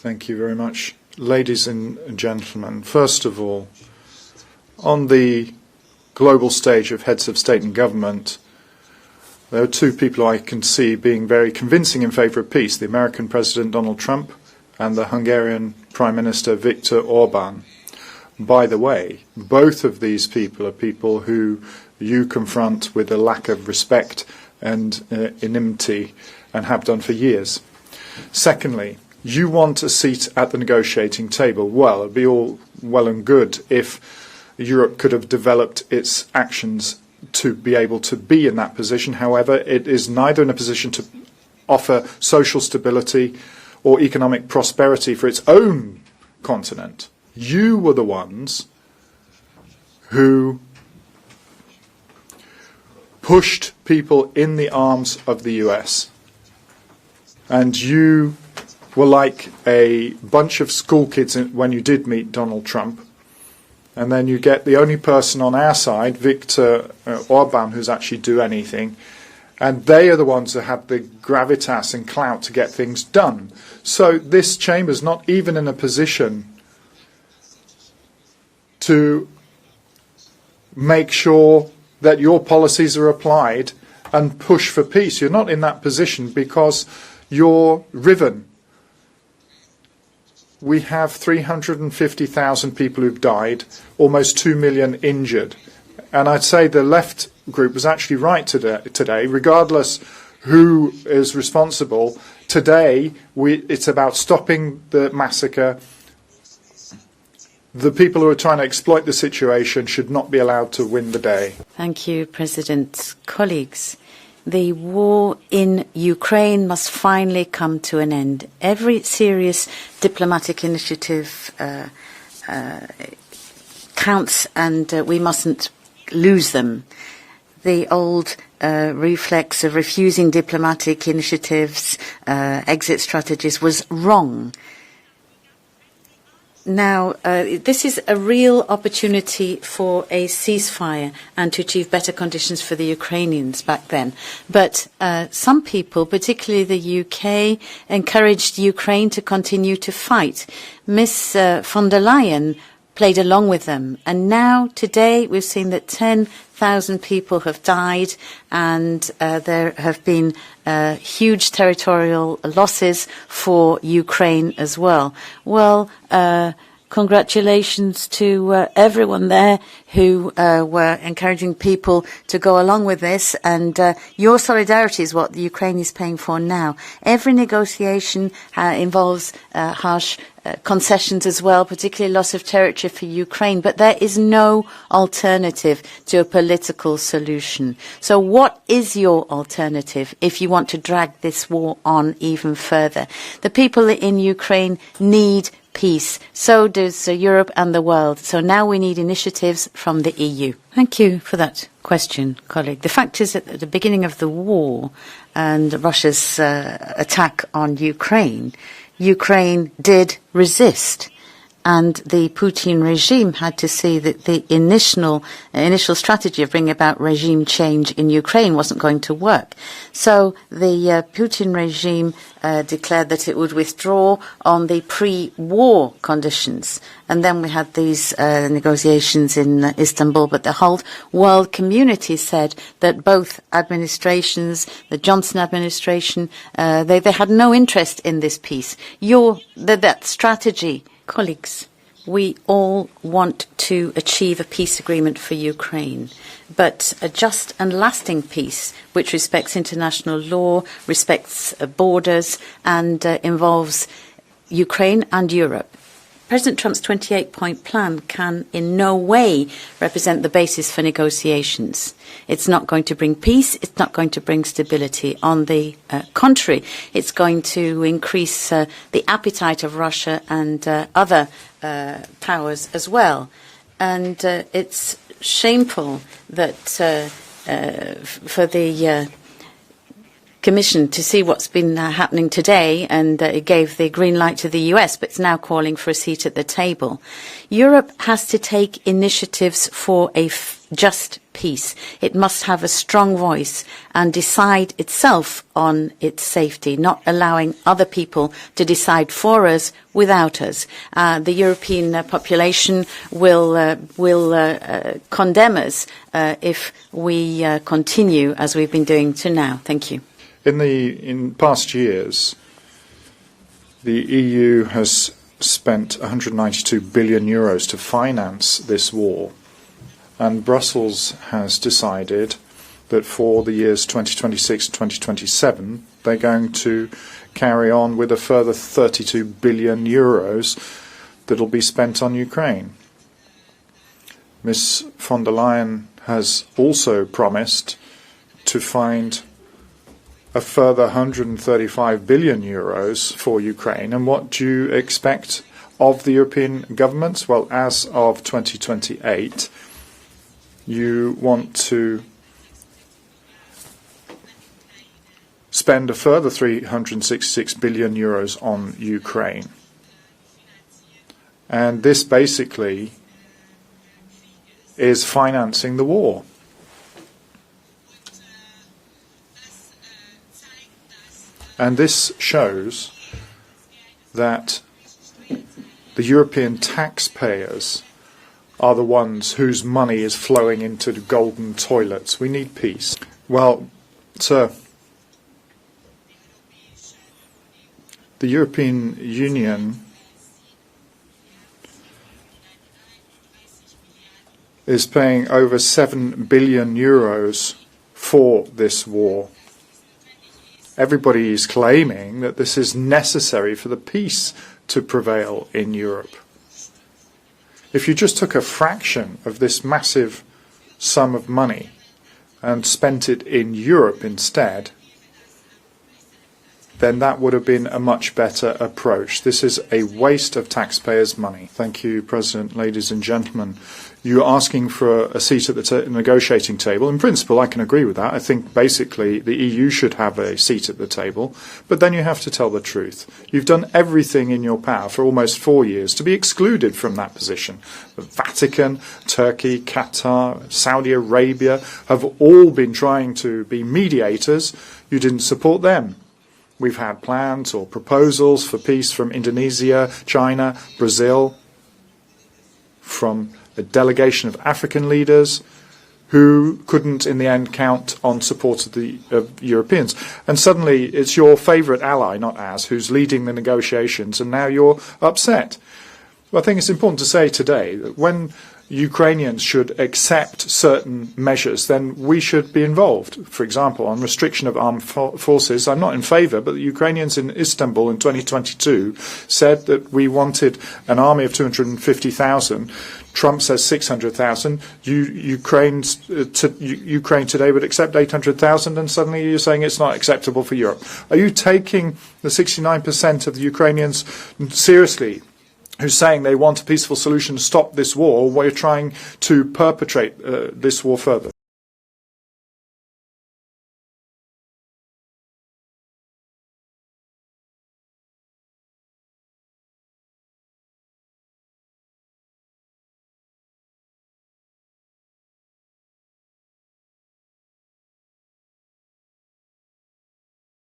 Thank you very much. Ladies and gentlemen, first of all, on the global stage of heads of state and government, there are two people I can see being very convincing in favour of peace, the American President Donald Trump and the Hungarian Prime Minister Viktor Orban. By the way, both of these people are people who you confront with a lack of respect and enmity and have done for years. Secondly, you want a seat at the negotiating table. Well, it would be all well and good if Europe could have developed its actions to be able to be in that position. However, it is neither in a position to offer social stability or economic prosperity for its own continent. You were the ones who pushed people in the arms of the US. And you were like a bunch of school kids when you did meet Donald Trump. And then you get the only person on our side, Viktor Orban, who's actually do anything. And they are the ones that have the gravitas and clout to get things done. So this chamber is not even in a position to make sure that your policies are applied and push for peace. You're not in that position because you're riven. We have 350,000 people who've died, almost 2 million injured. And I'd say the left group was actually right today, regardless who is responsible. Today, it's about stopping the massacre. The people who are trying to exploit the situation should not be allowed to win the day. Thank you, President. Colleagues, the war in Ukraine must finally come to an end. Every serious diplomatic initiative counts, and we mustn't lose them. The old reflex of refusing diplomatic initiatives, exit strategies, was wrong. Now, this is a real opportunity for a ceasefire and to achieve better conditions for the Ukrainians back then. But some people, particularly the UK, encouraged Ukraine to continue to fight. Ms. von der Leyen played along with them. And now, today, we've seen that 10,000 people have died and there have been huge territorial losses for Ukraine as well. Well, congratulations to everyone there who were encouraging people to go along with this. And your solidarity is what the Ukraine is paying for now. Every negotiation involves harsh concessions as well, particularly loss of territory for Ukraine. But there is no alternative to a political solution. So what is your alternative if you want to drag this war on even further? The people in Ukraine need peace. So does Europe and the world. So now we need initiatives from the EU. Thank you for that question, colleague. The fact is that at the beginning of the war and Russia's attack on Ukraine, Ukraine did resist. And the Putin regime had to see that the initial strategy of bringing about regime change in Ukraine wasn't going to work. So the Putin regime declared that it would withdraw on the pre-war conditions. And then we had these negotiations in Istanbul, but the whole world community said that both administrations, the Johnson administration, they had no interest in this peace. That strategy. Colleagues, we all want to achieve a peace agreement for Ukraine, but a just and lasting peace which respects international law, respects borders, and involves Ukraine and Europe. President Trump's 28-point plan can in no way represent the basis for negotiations. It's not going to bring peace. It's not going to bring stability. On the contrary, it's going to increase the appetite of Russia and other powers as well. And it's shameful that for the Commission to see what's been happening today, and it gave the green light to the US, but it's now calling for a seat at the table. Europe has to take initiatives for a just peace. It must have a strong voice and decide itself on its safety, not allowing other people to decide for us without us. The European population will condemn us if we continue as we've been doing to now. Thank you. In past years, the EU has spent 192 billion euros to finance this war. And Brussels has decided that for the years 2026 and 2027, they're going to carry on with a further 32 billion euros that will be spent on Ukraine. Ms. von der Leyen has also promised to find a further 135 billion euros for Ukraine. And what do you expect of the European governments? Well, as of 2028, you want to spend a further 366 billion euros on Ukraine. And this basically is financing the war. And this shows that the European taxpayers are the ones whose money is flowing into the golden toilets. We need peace. Well, sir, the European Union is paying over 7 billion euros for this war. Everybody is claiming that this is necessary for the peace to prevail in Europe. If you just took a fraction of this massive sum of money and spent it in Europe instead, then that would have been a much better approach. This is a waste of taxpayers' money. Thank you, President. Ladies and gentlemen, you're asking for a seat at the negotiating table. In principle, I can agree with that. I think basically the EU should have a seat at the table, but then you have to tell the truth. You've done everything in your power for almost 4 years to be excluded from that position. The Vatican, Turkey, Qatar, Saudi Arabia have all been trying to be mediators. You didn't support them. We've had plans or proposals for peace from Indonesia, China, Brazil, from a delegation of African leaders who couldn't in the end count on support of the Europeans. And suddenly it's your favourite ally, not ours, who's leading the negotiations, and now you're upset. Well, I think it's important to say today that when Ukrainians should accept certain measures, then we should be involved. For example, on restriction of armed forces, I'm not in favour, but the Ukrainians in Istanbul in 2022 said that we wanted an army of 250,000. Trump says 600,000. Ukraine today would accept 800,000, and suddenly you're saying it's not acceptable for Europe. Are you taking the 69% of the Ukrainians seriously, who's saying they want a peaceful solution to stop this war, while you're trying to perpetrate this war further?